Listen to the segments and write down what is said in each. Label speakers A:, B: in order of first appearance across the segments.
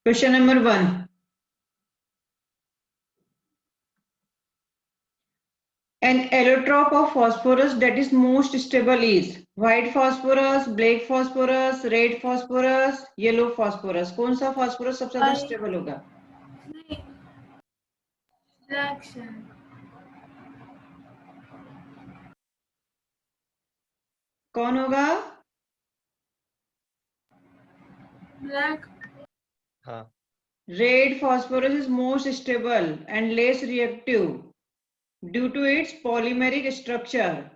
A: Question number 1. An allotrope of phosphorus that is most stable is white phosphorus, black phosphorus, red phosphorus, yellow phosphorus. कौन सा phosphorus सबसे ज्यादा stable होगा? कौन होगा?
B: ब्लैक।
C: हाँ।
A: Red phosphorus is most stable and less reactive due to its polymeric structure.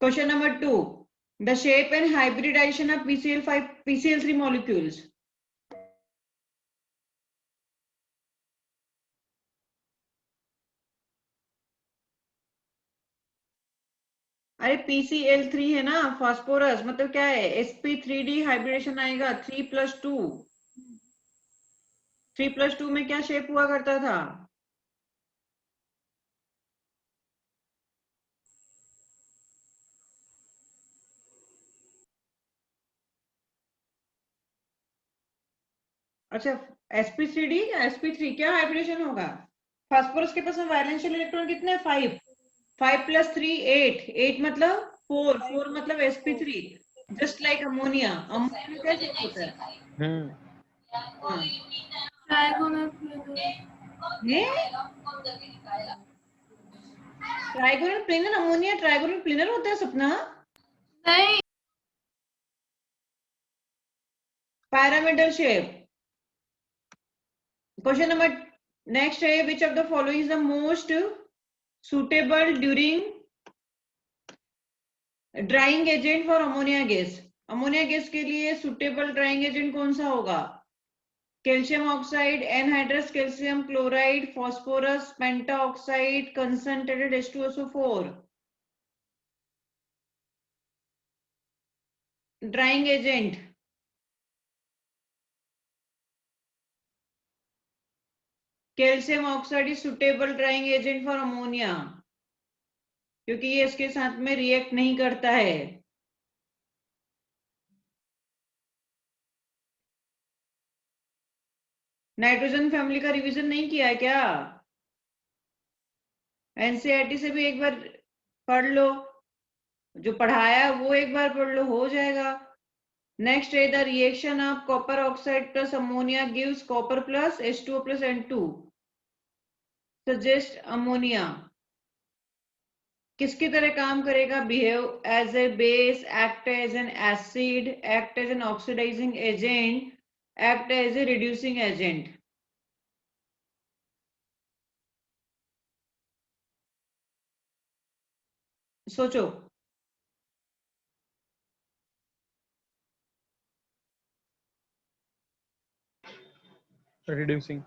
A: Question number 2. The shape and hybridization of PCl5 PCl3 molecules. अरे PCl3 है ना फास्फोरस, मतलब क्या है? sp3d हाइब्रिडेशन आएगा 3+2। 3+2 में क्या शेप हुआ करता था? अच्छा, sp3d या sp3 क्या हाइब्रिडेशन होगा? फास्फोरस के पास में वैलेंशियल इलेक्ट्रॉन कितने? 5। 5+3 8। 8 मतलब 4। 4 मतलब sp3। Just like ammonia. Ammonia में क्या शेप होता है? Trigonal planar ammonia trigonal planar होता है सपना?
B: नहीं।
A: Pyramidal shape. Question number next है, which of the following is the most suitable during drying agent for ammonia gas? Ammonia gas के लिए सुटेबल ड्राइंग एजेंट कौन सा होगा? Calcium oxide, anhydrous calcium chloride, phosphorus penta oxide, concentrated H2SO4। Drying agent calcium oxide is suitable drying agent for ammonia, क्योंकि ये इसके साथ में रिएक्ट नहीं करता है। नाइट्रोजन फैमिली का रिवीजन नहीं किया है क्या? एनसीईआरटी से भी एक बार पढ़ लो, जो पढ़ाया वो एक बार पढ़ लो, हो जाएगा। नेक्स्ट है, the reaction of copper oxide plus ammonia gives copper plus H2O plus N2 suggest ammonia. किसकी तरह काम करेगा? Behave as a base, act as an acid, act as an oxidising agent, act as a reducing agent. सोचो।
C: Reducing.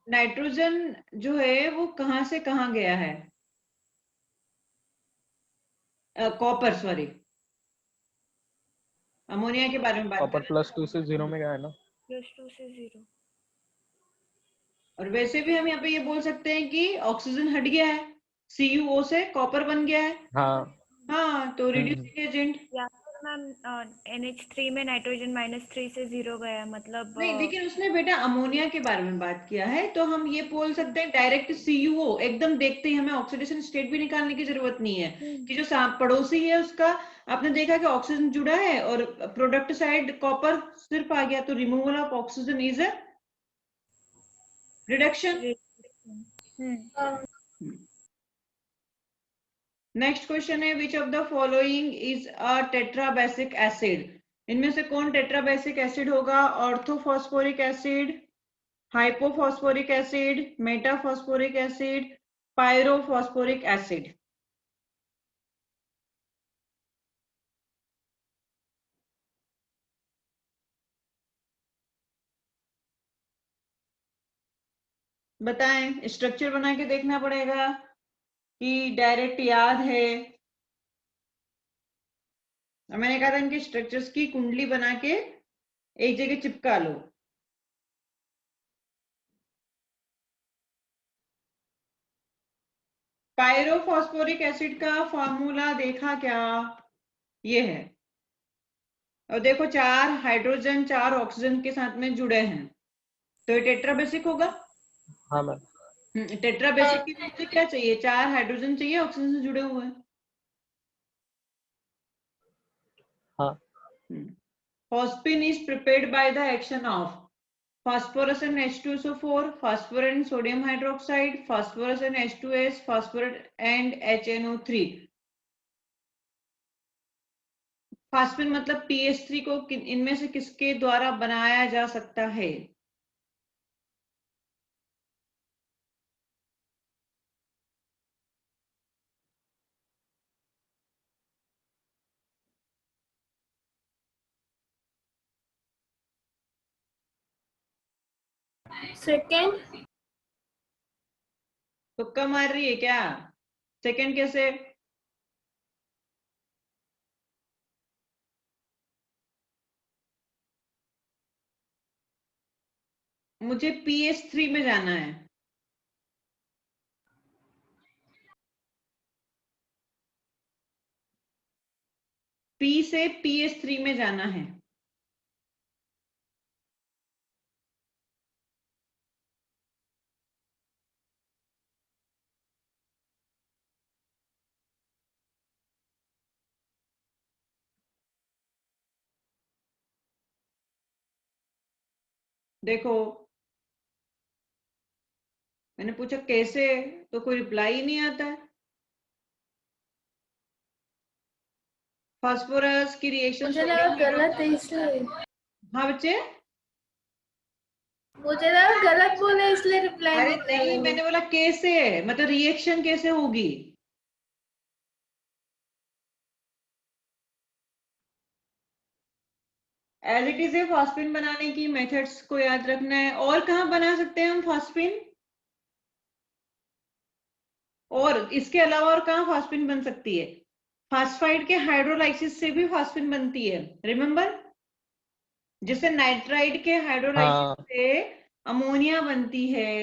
A: Nitrogen जो है वो कहां से कहां गया है? कॉपर, सॉरी, अमोनिया के बारे में बात
C: कॉपर
A: कर रहे हैं।
C: +2 से 0 में गया है ना?
B: +2 से 0।
A: और वैसे भी हम यहाँ पे ये बोल सकते हैं कि ऑक्सीजन हट गया है, CuO से कॉपर बन गया है।
C: हाँ।
A: हाँ, तो रिड्यूसिंग एजेंट।
B: या फिर मैम NH3 में नाइट्रोजन -3 से 0 गया, मतलब
A: नहीं, लेकिन उसने बेटा अमोनिया के बारे में बात किया है, तो हम ये बोल सकते हैं डायरेक्ट CuO एकदम देखते ही, हमें ऑक्सीडेशन स्टेट भी निकालने की जरूरत नहीं है कि जो पड़ोसी है उसका आपने देखा कि ऑक्सीजन जुड़ा है और प्रोडक्ट साइड कॉपर सिर्फ आ गया, तो removal of oxygen is a reduction. Next question है, which of the following is a tetrabasic acid? इनमें से कौन टेट्राबेसिक एसिड होगा? Orthophosphoric acid, hypophosphoric acid, metaphosphoric acid, pyrophosphoric acid. बताएं, स्ट्रक्चर बना के देखना पड़ेगा कि डायरेक्ट याद है? मैंने कहा था इनके स्ट्रक्चर्स की कुंडली बना के एक जगह चिपका लो। पायरोफॉस्फोरिक एसिड का फॉर्मूला देखा क्या? ये है। और देखो 4 हाइड्रोजन 4 ऑक्सीजन के साथ में जुड़े हैं, तो ये टेट्राबेसिक होगा।
C: हाँ मैम।
A: टेट्राबेसिक के लिए मुझे क्या चाहिए? 4 हाइड्रोजन चाहिए ऑक्सीजन से जुड़े हुए हैं।
C: हाँ।
A: Phosphine is prepared by the action of phosphorus and H2SO4, phosphorus and sodium hydroxide, phosphorus and H2S, phosphorus and HNO3। Phosphine मतलब PS3 को इनमें से किसके द्वारा बनाया जा सकता है?
D: सेकेंड।
A: तुक्का मार रही है क्या? सेकंड कैसे? मुझे PS3 में जाना है। P से PS3 में जाना है। देखो मैंने पूछा कैसे, तो कोई रिप्लाई ही नहीं आता है। फास्फोरस की रिएक्शन
D: मुझे लगा गलत है इसलिए।
A: हाँ बच्चे,
D: मुझे लगा गलत बोले इसलिए रिप्लाई
A: अरे
D: नहीं कर
A: नहीं,
D: रहे
A: मैंने
D: हो।
A: बोला कैसे, मतलब रिएक्शन कैसे होगी। एज इट इज फास्फिन बनाने की मेथड्स को याद रखना है। और कहाँ बना सकते हैं हम फास्फिन? और इसके अलावा और कहाँ फास्फिन बन सकती है? फास्फाइड के हाइड्रोलाइसिस से भी फास्फिन बनती है, रिमेम्बर? जैसे नाइट्राइड के हाइड्रोलाइसिस
C: हाँ
A: से अमोनिया बनती है।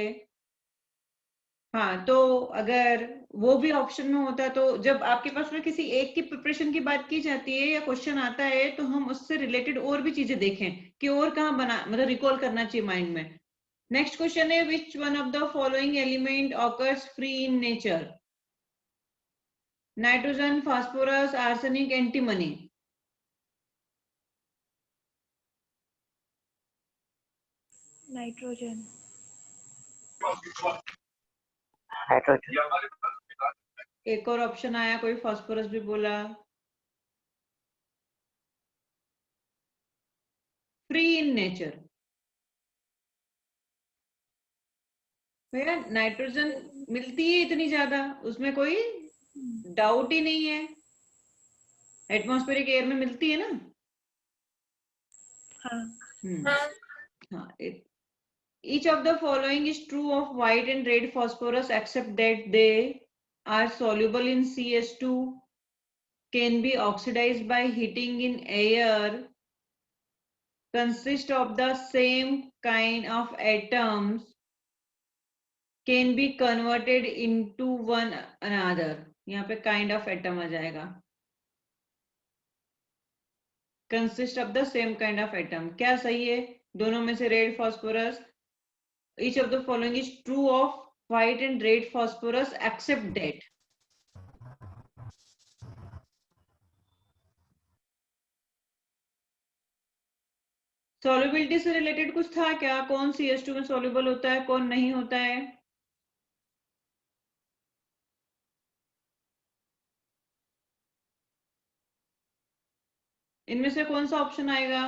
A: हाँ, तो अगर वो भी ऑप्शन में होता तो जब आपके पास में किसी एक की प्रिपरेशन की बात की जाती है या क्वेश्चन आता है, तो हम उससे रिलेटेड और भी चीजें देखें कि और कहाँ बना, मतलब रिकॉल करना चाहिए माइंड में। नेक्स्ट क्वेश्चन है, which one of the following element occurs free in nature? Nitrogen, phosphorus, arsenic, antimony.
B: Nitrogen.
C: Hydrogen.
A: एक और ऑप्शन आया, कोई फास्फोरस भी बोला। Free in nature. भैया नाइट्रोजन मिलती है इतनी ज्यादा, उसमें कोई डाउट ही नहीं है। एटमॉस्फेरिक एयर में मिलती है ना।
B: हाँ।
A: हाँ। Each of the following is true of white and red phosphorus except that they are soluble in CS2, can be oxidized by heating in air, consist of the same kind of atoms, can be converted into one another। यहाँ पे kind of atom आ जाएगा। consist of the same kind of atom, क्या सही है दोनों में से? Red phosphorus. each of the following is true of white and red phosphorus except that। Solubility से रिलेटेड कुछ था क्या? कौन CS2 में सॉल्युबल होता है, कौन नहीं होता है? इनमें से कौन सा ऑप्शन आएगा?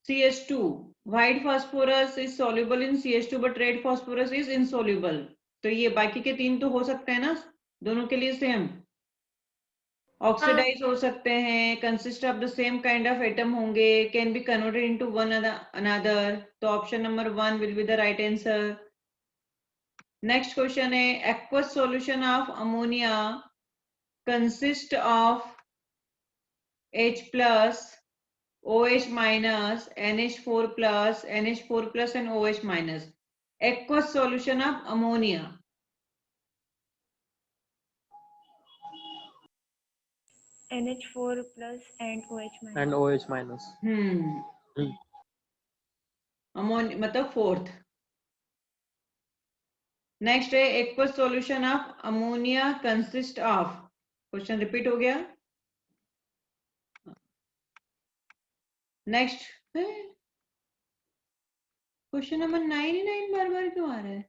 A: CS2, white phosphorus is soluble in CS2 but red phosphorus is insoluble। तो ये बाकी के 3 तो हो सकते हैं ना, दोनों के लिए सेम। ऑक्सीडाइज हो सकते हैं, consist of the same kind of atom होंगे, can be converted into one another. तो option number 1 will be the right answer. Next question है, aqueous solution of ammonia consist of H+ OH minus, NH4 plus, NH4 plus and OH minus. Aqueous solution of ammonia.
B: NH4 plus and OH minus.
C: And OH minus.
A: Ammonia मतलब fourth. Next है aqueous solution of ammonia consist of. Question repeat हो गया. Next question number 99 बार बार क्यों आ रहा है?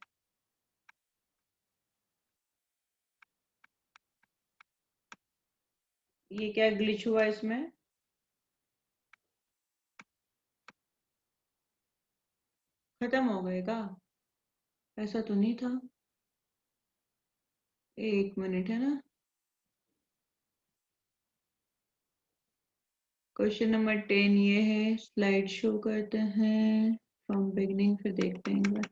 A: ये क्या glitch हुआ इसमें? खत्म हो गएगा? ऐसा तो नहीं था. 1 मिनट है ना. क्वेश्चन नंबर 10 ये है. स्लाइड शो करते हैं फ्रॉम बिगनिंग, फिर देखते हैं एक बार.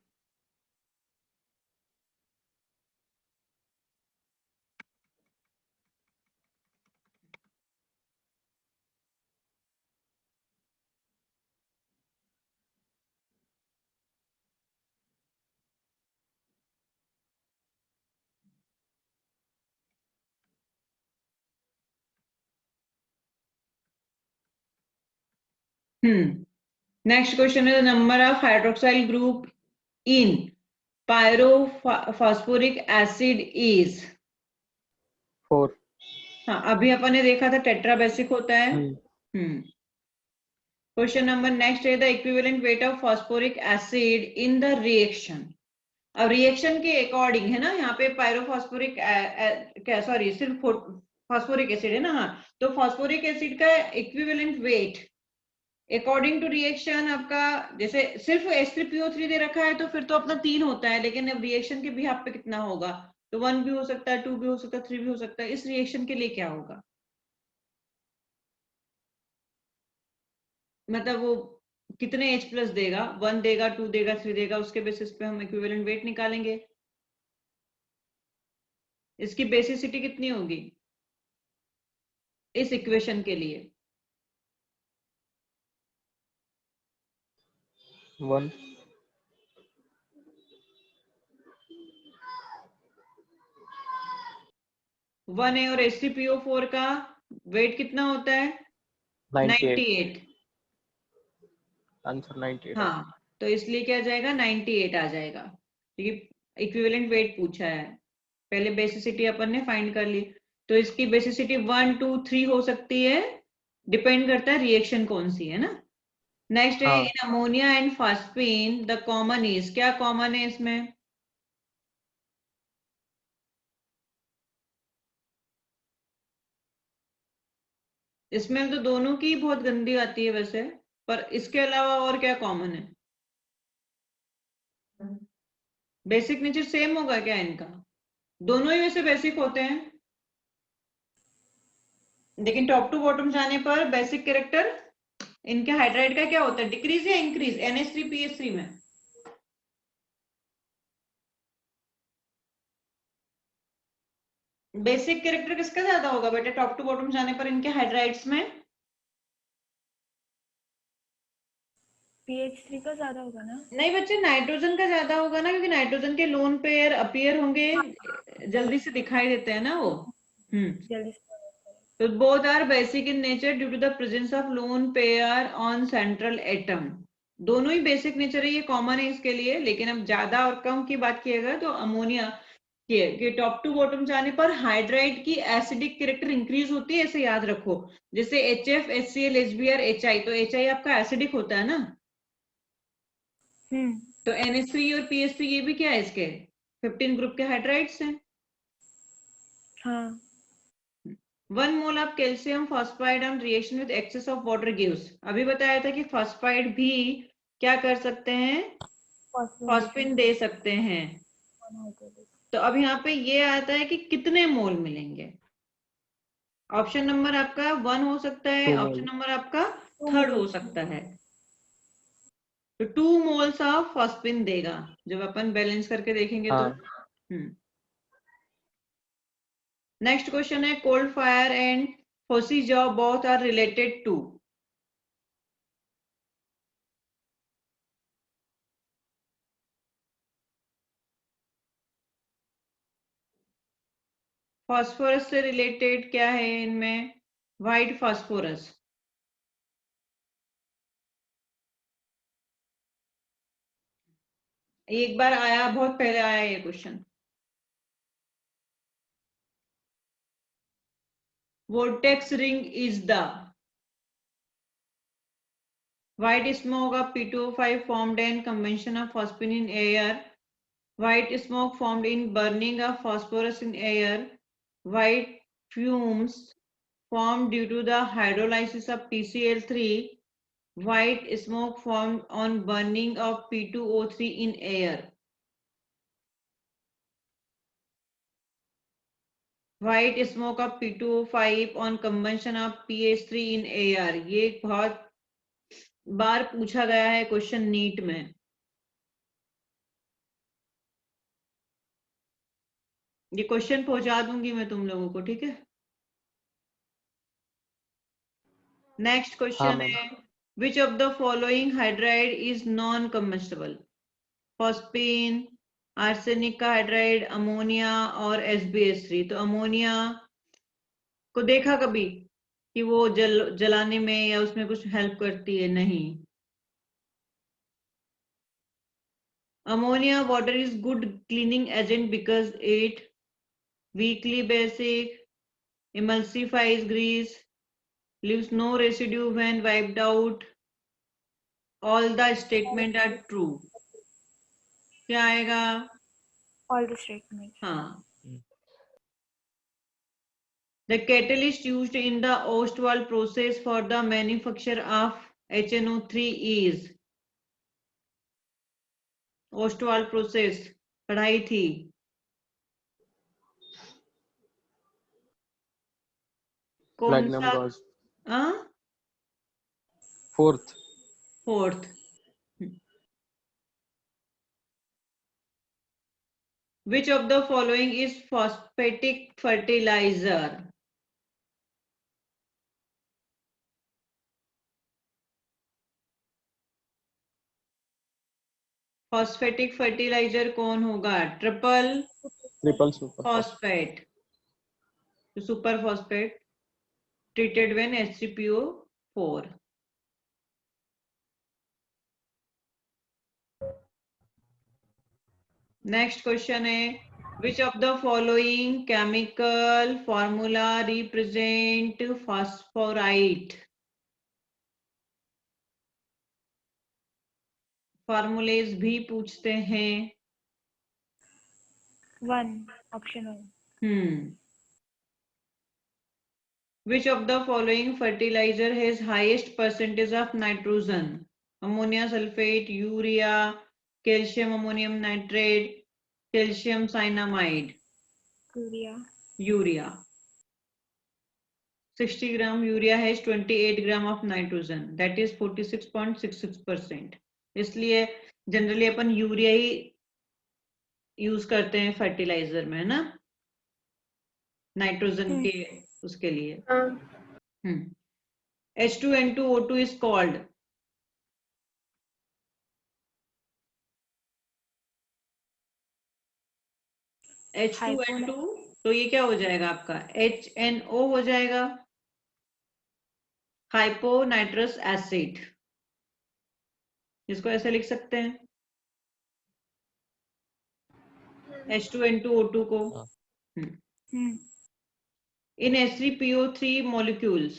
A: Next question is the number of hydroxyl group in pyrophosphoric acid is
C: 4.
A: हाँ, अभी अपन ने देखा था टेट्राबेसिक होता है. क्वेश्चन नंबर नेक्स्ट है the equivalent weight of phosphoric acid in the reaction. अब रिएक्शन के अकॉर्डिंग है ना, यहाँ पे पायरोफॉस्फोरिक सॉरी सिर्फ फॉस्फोरिक एसिड है ना. हाँ, तो फॉस्फोरिक एसिड का equivalent weight according to reaction आपका, जैसे सिर्फ H3PO3 दे रखा है तो फिर तो अपना 3 होता है, लेकिन अब रिएक्शन के बिहाफ पे कितना होगा, तो 1 भी हो सकता है, 2 भी हो सकता है, 3 भी हो सकता है. इस रिएक्शन के लिए क्या होगा, मतलब वो कितने H प्लस देगा, 1 देगा, 2 देगा, 3 देगा, उसके बेसिस पे हम इक्विवेलेंट वेट निकालेंगे. इसकी बेसिसिटी कितनी होगी इस इक्वेशन के लिए?
C: 1.
A: 1 है और H3PO4 का वेट कितना होता है? 98.
C: आंसर 98.
A: हाँ, तो इसलिए क्या आ जाएगा, 98 आ जाएगा, क्योंकि इक्विवेलेंट वेट पूछा है. पहले बेसिसिटी अपन ने फाइंड कर ली, तो इसकी बेसिसिटी 1, 2, 3 हो सकती है, डिपेंड करता है रिएक्शन कौन सी है ना. नेक्स्ट है in ammonia and phosphine the common is. क्या कॉमन है इसमें? इसमें तो दोनों की बहुत गंदी आती है वैसे, पर इसके अलावा और क्या कॉमन है? बेसिक नेचर सेम होगा क्या इनका? दोनों ही वैसे बेसिक होते हैं, लेकिन टॉप टू बॉटम जाने पर बेसिक कैरेक्टर इनके हाइड्राइड का क्या होता है, डिक्रीज या इंक्रीज NH3PH3 में? बेसिक कैरेक्टर किसका ज्यादा होगा बेटा टॉप टू बॉटम जाने पर इनके हाइड्राइड्स में?
B: PH3 का ज्यादा होगा ना?
A: नहीं बच्चे, नाइट्रोजन का ज्यादा होगा ना, क्योंकि नाइट्रोजन के लोन पेयर अपीयर होंगे, जल्दी से दिखाई देते हैं ना वो.
B: जल्दी से.
A: तो both are basic in nature due to the presence of lone pair on central atom. दोनों ही बेसिक नेचर है, ये कॉमन है इसके लिए. लेकिन अब ज्यादा और कम की बात किएगा तो अमोनिया के टॉप टू बॉटम जाने पर हाइड्राइड की एसिडिक कैरेक्टर इंक्रीज होती है, ऐसे याद रखो. जैसे HF, HCl, HBr, HI, तो HI आपका एसिडिक होता है ना. तो NH3 और PH3 ये भी क्या है, इसके 15 ग्रुप के हाइड्राइड्स हैं.
B: हाँ.
A: 1 mole of calcium phosphide on reaction with excess of water gives. अभी बताया था कि फॉस्फाइड भी क्या कर सकते हैं, फॉस्फिन दे सकते हैं. तो अब यहाँ पे ये आता है कि कितने मोल मिलेंगे. ऑप्शन नंबर आपका 1 हो सकता है, ऑप्शन नंबर आपका 3rd हो सकता है. तो 2 मोल्स ऑफ फॉस्फिन देगा जब अपन बैलेंस करके देखेंगे तो. नेक्स्ट क्वेश्चन है cold fire and phossy jaw both are related to. Phosphorus से रिलेटेड क्या है इनमें? White phosphorus. एक बार आया, बहुत पहले आया ये question. vortex ring is the white smoke of P2O5 formed in combustion of phosphine in air. White smoke formed in burning of phosphorus in air. White fumes formed due to the hydrolysis of PCl3. White smoke formed on burning of P2O3 in air. White smoke of P2O5 on combustion of PH3 in air. ये बहुत बार पूछा गया है question NEET में। ये question पहुंचा दूंगी मैं तुम लोगों को, ठीक है। नेक्स्ट
C: हाँ
A: क्वेश्चन
C: मैम।
A: है, which of the following hydride is non combustible? Phosphine, arsenic का हाइड्राइड, अमोनिया और SbH3। तो अमोनिया को देखा कभी कि वो जलाने में या उसमें कुछ हेल्प करती है? नहीं। Ammonia water is good cleaning agent because it weakly basic, emulsifies grease, leaves no residue when wiped out. All the statement are true. क्या आएगा?
B: All the statements.
A: हाँ। The catalyst used in the Ostwald process for the manufacture of HNO3 is Ostwald process पढ़ाई थी। कौन
C: platinum
A: सा?
C: Gauze.
A: हाँ,
C: fourth.
A: Fourth. Which of the following is phosphatic fertilizer? Phosphatic fertiliser कौन होगा? Triple
C: super
A: phosphate, super phosphate treated when H3PO4. Next question है, which of the following chemical formula represent phosphorite? Formulas भी पूछते हैं।
B: 1. Option 1.
A: Which of the following fertilizer has highest percentage of nitrogen? Ammonia sulfate, urea, calcium ammonium nitrate, calcium cyanamide.
B: Urea.
A: Urea. 60 gram urea has 28 gram of nitrogen, that is 46.66%. इसलिए generally अपन urea ही use करते हैं fertiliser में, है ना, nitrogen के उसके लिए। H2N2O2 is called H2N2, तो ये क्या हो जाएगा आपका? HNO हो जाएगा, हाइपो नाइट्रस एसिड। इसको ऐसे लिख सकते हैं H2N2O2 को। In H3PO3 molecules,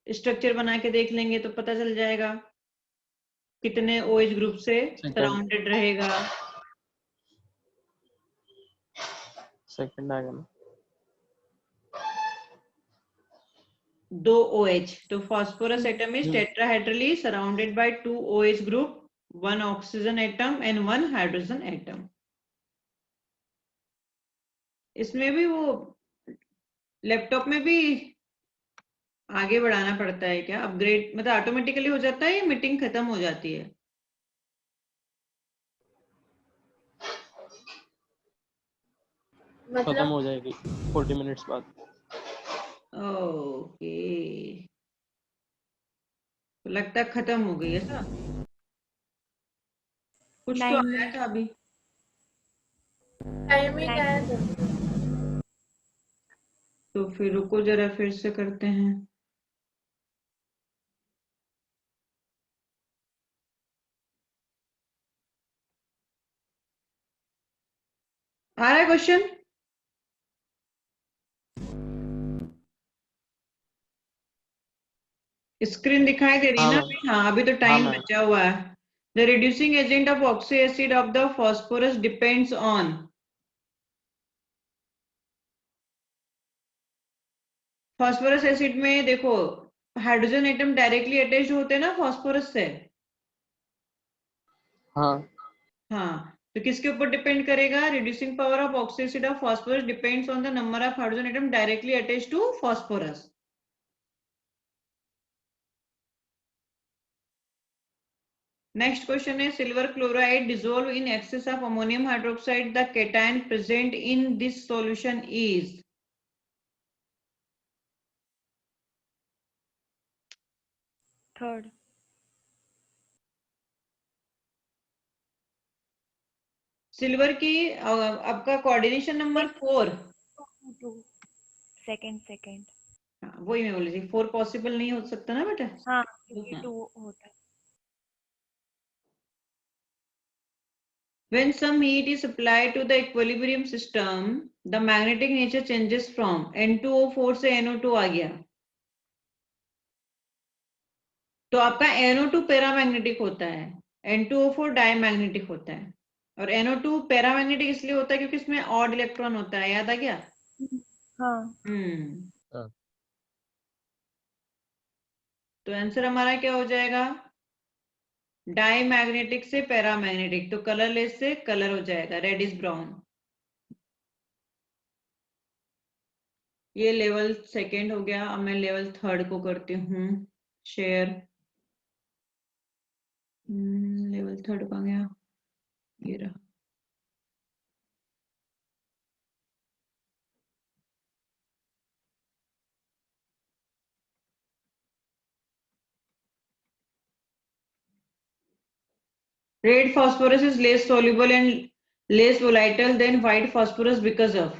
A: स्ट्रक्चर बना के देख लेंगे तो पता चल जाएगा कितने OH ग्रुप से सराउंडेड रहेगा।
C: सेकंड आएगा ना,
A: 2 OH, तो phosphorus atom is tetrahedrally surrounded by 2 OH group, 1 oxygen atom and 1 hydrogen atom. इसमें भी वो लैपटॉप में भी आगे बढ़ाना पड़ता है क्या? अपग्रेड मतलब ऑटोमेटिकली हो जाता है या मीटिंग खत्म हो जाती है?
C: खत्म हो जाएगी 40 मिनट्स बाद।
A: ओके, तो लगता है खत्म हो गई ऐसा। कुछ तो आया था अभी।
D: टाइमिंग आया था।
A: तो फिर रुको जरा, फिर से करते हैं। आ रहा है क्वेश्चन? स्क्रीन दिखाई दे रही है
C: हाँ
A: ना
C: मैम।
A: अभी? हाँ, अभी तो
C: हाँ
A: टाइम
C: मैम।
A: बचा हुआ है। The reducing agent of oxy acid of the phosphorus depends on. Phosphorous acid में देखो, हाइड्रोजन एटम डायरेक्टली अटैच्ड होते हैं ना फॉस्फोरस से।
C: हाँ।
A: हाँ, तो किसके ऊपर डिपेंड करेगा? Reducing power of oxy acid of phosphorus depends on the number of hydrogen atom directly attached to phosphorus. Next question है, silver chloride dissolve in excess of ammonium hydroxide, the cation present in this solution is.
B: Third.
A: Silver की आपका coordination number 4।
B: Two. Second second.
A: वही मैं बोल रही थी, 4 possible नहीं हो सकता ना बेटा।
B: हाँ, क्योंकि
A: हाँ।
B: 2 होता है।
A: When some heat is applied to the equilibrium system, the magnetic nature changes from N2O4 से NO2 आ गया, तो आपका NO2 पैरामैग्नेटिक होता है, N2O4 डायमैग्नेटिक होता है। और NO2 पैरामैग्नेटिक इसलिए होता है क्योंकि इसमें ऑड इलेक्ट्रॉन होता है, याद आ गया?
B: हाँ।
A: हम्म। तो आंसर हमारा क्या हो जाएगा? डायमैग्नेटिक से पैरामैग्नेटिक, तो कलरलेस से कलर हो जाएगा, रेड इज ब्राउन। ये लेवल सेकेंड हो गया। अब मैं लेवल थर्ड को करती हूँ शेयर। लेवल थर्ड कहाँ गया? ये रहा। Red phosphorus is less soluble and less volatile than white phosphorus because of।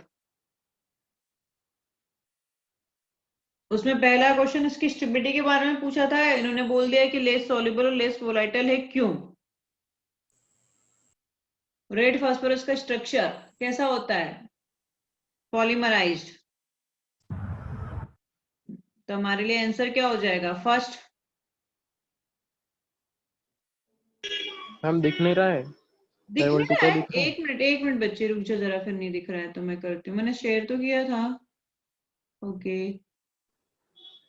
A: उसमें पहला क्वेश्चन इसकी स्टेबिलिटी के बारे में पूछा था, इन्होंने बोल दिया कि लेस सॉल्युबल और लेस वोलाटाइल है, क्यों? रेड फास्फोरस का स्ट्रक्चर कैसा होता है? पॉलीमराइज्ड। तो हमारे लिए आंसर क्या हो जाएगा? फर्स्ट।
C: मैम दिख नहीं रहा है।
A: दिख
C: लेवल 2
A: रहा
C: का
A: है?
C: दिख रहा है।
A: एक मिनट बच्चे, रुक जा जरा, फिर नहीं दिख रहा है तो मैं करती हूँ। मैंने शेयर तो किया था। ओके,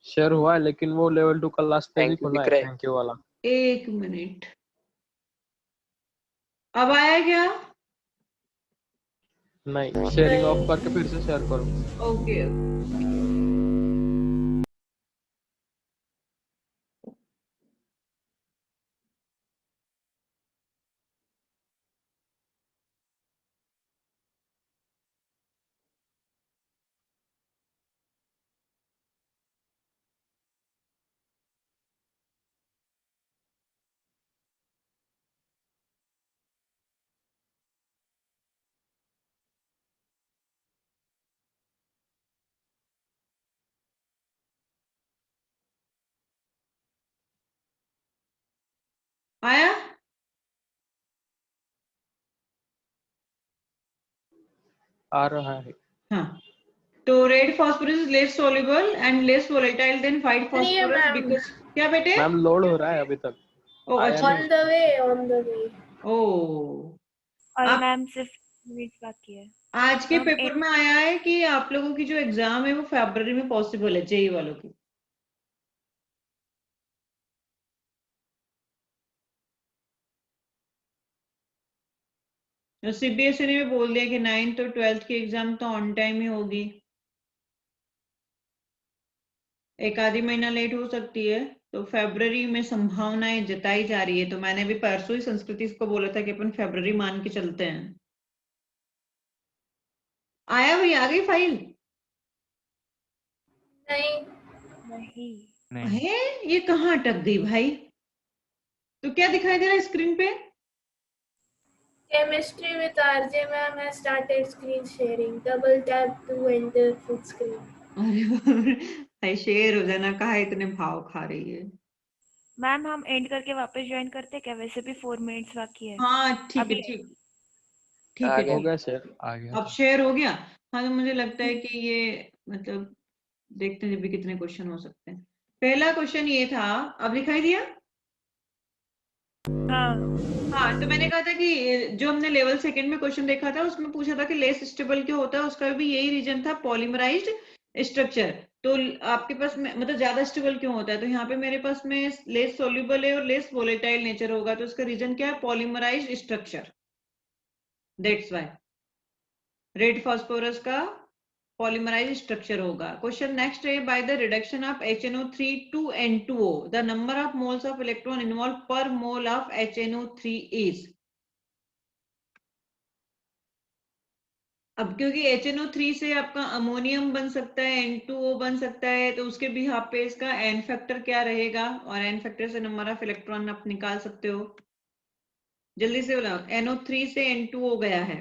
C: शेयर हुआ है लेकिन वो लेवल 2 का last page he
E: thank you
C: खुला
E: दिख
C: है,
E: रहा है।
C: थैंक यू वाला।
A: एक मिनट। अब आया क्या?
C: नहीं, शेयरिंग ऑफ करके फिर से शेयर करो।
A: ओके। आया?
C: आ रहा है।
A: हाँ, तो red phosphorus is less soluble and less volatile than white
D: नहीं है
A: फॉस्फोरस
D: मैम।
A: बिकॉज। क्या बेटे?
C: मैम लोड हो रहा है अभी तक,
A: ओ
C: आया
A: अच्छा।
C: नहीं।
D: On the way, on the way.
A: ओ,
B: और
A: आप
B: मैम सिर्फ मिनट बाकी है।
A: आज के
B: हम
A: पेपर में आया है कि आप लोगों की जो एग्जाम है वो फरवरी में पॉसिबल है, जेई वालों की। तो सीबीएसई ने भी बोल दिया कि 9th और 12th की एग्जाम तो ऑन टाइम ही होगी, एक आधी महीना लेट हो सकती है। तो फरवरी में संभावनाएं जताई जा रही है। तो मैंने भी परसों ही संस्कृति को बोला था कि अपन फरवरी मान के चलते हैं। आया भाई? आ गई फाइल?
D: नहीं,
B: नहीं।
A: है? ये कहाँ अटक गई भाई? तो क्या दिखाई दे रहा है स्क्रीन पे?
D: Chemistry with RJ ma'am has started screen sharing. Double tap to enter full screen.
A: अरे बाप रे, भाई शेर हो जाना, कहा इतने भाव खा रही है।
B: मैम हम एंड करके वापस ज्वाइन करते क्या? वैसे भी 4 मिनट्स बाकी है
A: हाँ ठीक है,
B: अभी।
A: ठीक ठीक
C: आ
A: है,
C: गया हो
A: ठीक।
C: गया शेयर, आ गया।
A: अब शेयर हो गया। हाँ तो मुझे लगता है कि ये मतलब देखते हैं भी कितने क्वेश्चन हो सकते हैं। पहला क्वेश्चन ये था, अब दिखाई दिया?
B: हाँ
A: हाँ तो मैंने कहा था कि जो हमने लेवल सेकंड में क्वेश्चन देखा था उसमें पूछा था कि लेस स्टेबल क्यों होता है, उसका भी यही रीजन था, पॉलीमराइज्ड स्ट्रक्चर। तो आपके पास में मतलब ज्यादा स्टेबल क्यों होता है, तो यहाँ पे मेरे पास में लेस सोल्यूबल है और लेस वोलेटाइल नेचर होगा, तो उसका रीजन क्या है, polymerized structure, that's why red phosphorus का पॉलीमराइज स्ट्रक्चर होगा। क्वेश्चन नेक्स्ट है, by the reduction of HNO3 to N2O the number of moles of electron involve per mole of HNO3 is. अब क्योंकि HNO3 से आपका ammonium बन सकता है, N2O बन सकता है, तो उसके भी यहाँ पे इसका एन फैक्टर क्या रहेगा, और एन फैक्टर से नंबर ऑफ इलेक्ट्रॉन आप निकाल सकते हो। जल्दी से बोला, NO3 से N2O गया है,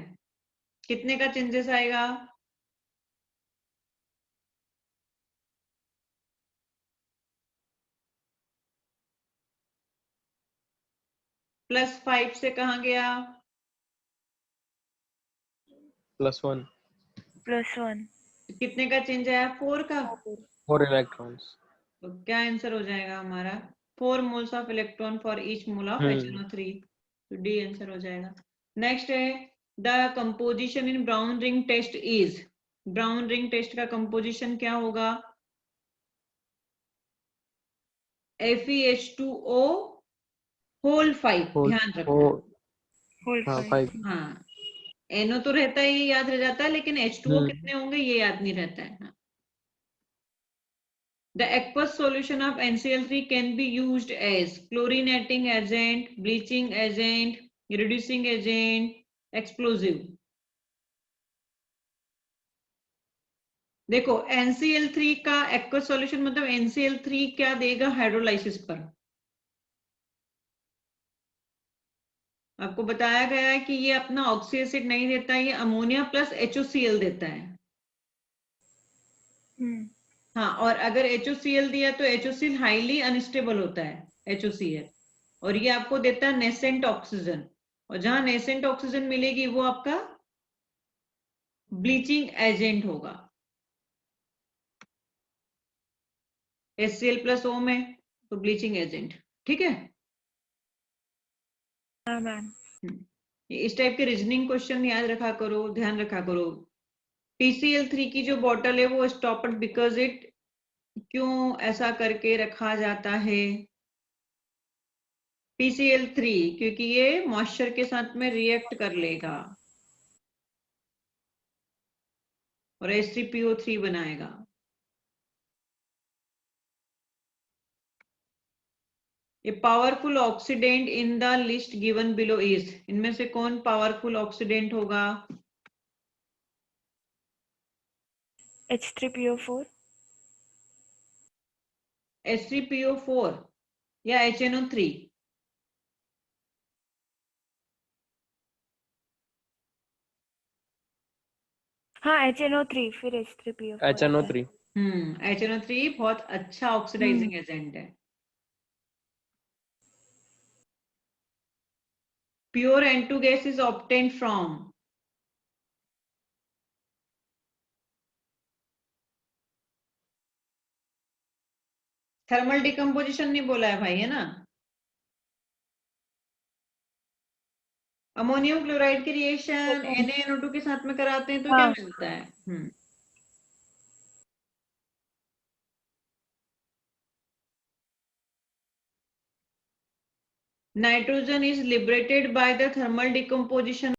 A: कितने का चेंजेस आएगा? +5 से कहाँ गया?
C: +1
B: +1
A: कितने का चेंज आया? 4 का।
C: 4 इलेक्ट्रॉन्स।
A: तो क्या आंसर हो जाएगा हमारा? 4 moles of electron for each mole of HNO3, तो डी आंसर हो जाएगा। नेक्स्ट है, the composition in brown ring test is. Brown ring test का कंपोजिशन क्या होगा? FeH2O होल 5,
C: फोर
A: ध्यान रखना।
C: फोर
B: होल
C: हाँ
B: 5।
C: 5।
A: हाँ NO तो रहता है, ये याद रह जाता है, लेकिन H2O कितने होंगे ये याद नहीं रहता है। हाँ। The aqueous solution of NCl3 can be used as chlorinating agent, bleaching agent, reducing agent, explosive। देखो NCl3 का aqueous solution मतलब NCl3 क्या देगा हाइड्रोलाइसिस पर? आपको बताया गया है कि ये अपना ऑक्सी एसिड नहीं देता है, ये अमोनिया प्लस HOCl देता है। हाँ, और अगर HOCl दिया तो HOCl हाईली अनस्टेबल होता है HOCl, और ये आपको देता है नेसेंट ऑक्सीजन, और जहां नेसेंट ऑक्सीजन मिलेगी वो आपका ब्लीचिंग एजेंट होगा। HCl+O में तो ब्लीचिंग एजेंट, ठीक है।
B: हाँ मैम।
A: इस टाइप के रीजनिंग क्वेश्चन याद रखा करो, ध्यान रखा करो। TCl3 की जो बॉटल है वो स्टॉप्ड बिकॉज इट, क्यों ऐसा करके रखा जाता है? PCl3 क्योंकि ये मॉइस्चर के साथ में रिएक्ट कर लेगा और H3PO3 बनाएगा। A powerful oxidant in the list given below is, इनमें से कौन पावरफुल ऑक्सीडेंट होगा?
B: H3PO4।
A: H3PO4 या HNO3?
B: हाँ HNO3 फिर H3PO4 आता है।
C: HNO3।
A: HNO3 बहुत अच्छा ऑक्सीडाइजिंग एजेंट है। Pure N2 gas is obtained from, thermal decomposition नहीं बोला है भाई, है ना? अमोनियम क्लोराइड की रिएक्शन NaNO2 के साथ में कराते हैं तो क्या
B: हाँ
A: मिलता है? Nitrogen is liberated by the thermal decomposition